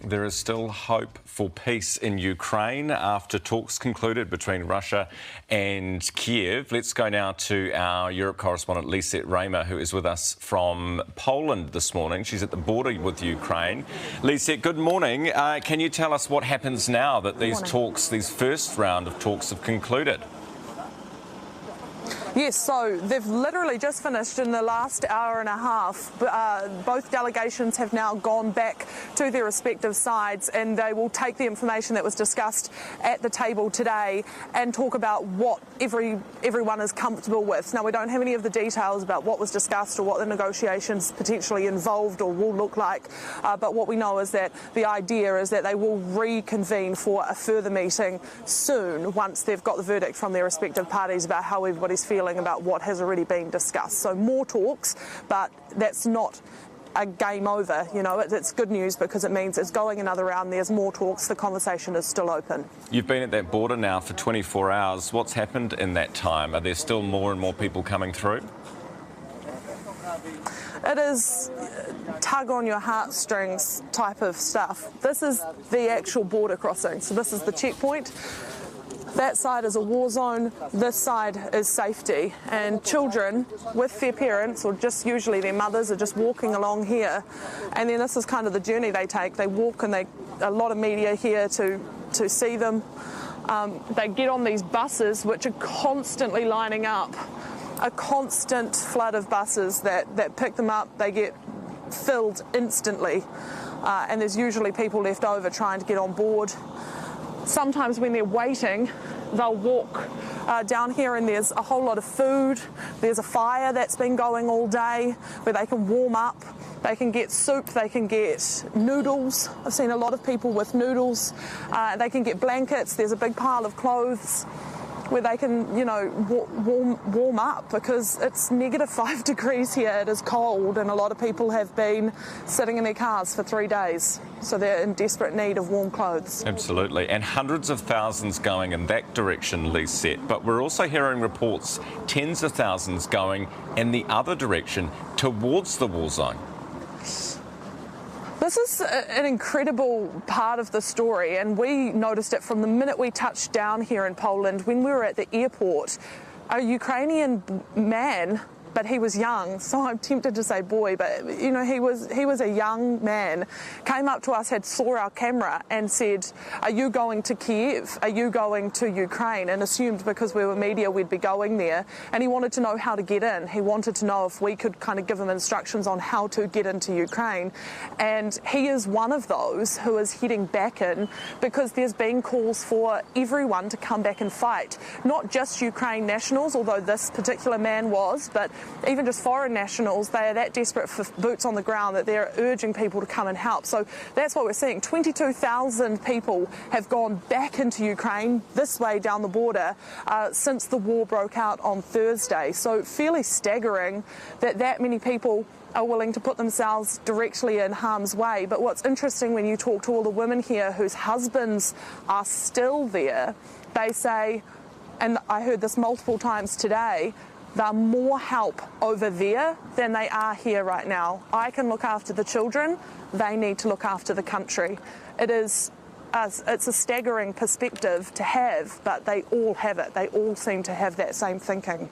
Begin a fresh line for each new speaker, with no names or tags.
There is still hope for peace in Ukraine after talks concluded between Russia and Kiev. Let's go now to our Europe correspondent, Lisette Raymer, who is with us from Poland this morning. She's at the border with Ukraine. Lisette, good morning. Can you tell us what happens now that these talks, these first round of talks, have concluded?
Yes, so they've literally just finished in the last hour and a half. Both delegations have now gone back to their respective sides, and they will take the information that was discussed at the table today and talk about what everyone is comfortable with. Now, we don't have any of the details about what was discussed or what the negotiations potentially involved or will look like, but what we know is that the idea is that they will reconvene for a further meeting soon once they've got the verdict from their respective parties about how everybody's feeling about what has already been discussed. So more talks, but that's not a game over. You know, it's good news because it means it's going another round. There's more talks. The conversation is still open.
You've been at that border now for 24 hours. What's happened in that time? Are there still more and more people coming through?
It is tug on your heartstrings type of stuff. This is the actual border crossing. So this is the checkpoint. That side is a war zone, this side is safety, and children with their parents, or just usually their mothers, are just walking along here, and then this is kind of the journey they take. They walk, and a lot of media here to see them. They get on these buses which are constantly lining up, a constant flood of buses that pick them up. They get filled instantly, and there's usually people left over trying to get on board. Sometimes when they're waiting, they'll walk down here and there's a whole lot of food. There's a fire that's been going all day where they can warm up. They can get soup, they can get noodles. I've seen a lot of people with noodles. They can get blankets. There's a big pile of clothes where they can, you know, warm up because it's -5 degrees here. It is cold, and a lot of people have been sitting in their cars for 3 days. So they're in desperate need of warm clothes.
Absolutely. And hundreds of thousands going in that direction, Lisette. But we're also hearing reports, tens of thousands going in the other direction towards the war zone.
This is an incredible part of the story, and we noticed it from the minute we touched down here in Poland. When we were at the airport, a Ukrainian man, but he was young, so I'm tempted to say boy, but you know, he was a young man, came up to us, saw our camera and said, "Are you going to Kiev? Are you going to Ukraine?" And assumed because we were media we'd be going there, and he wanted to know how to get in. He wanted to know if we could kind of give him instructions on how to get into Ukraine, and he is one of those who is heading back in because there's been calls for everyone to come back and fight, not just Ukraine nationals, although this particular man was, but even just foreign nationals. They are that desperate for boots on the ground that they're urging people to come and help. So that's what we're seeing. 22,000 people have gone back into Ukraine this way down the border since the war broke out on Thursday. So fairly staggering that many people are willing to put themselves directly in harm's way. But what's interesting when you talk to all the women here whose husbands are still there, they say, and I heard this multiple times today, they're more help over there than they are here right now. I can look after the children, they need to look after the country. It's a staggering perspective to have, but they all have it. They all seem to have that same thinking.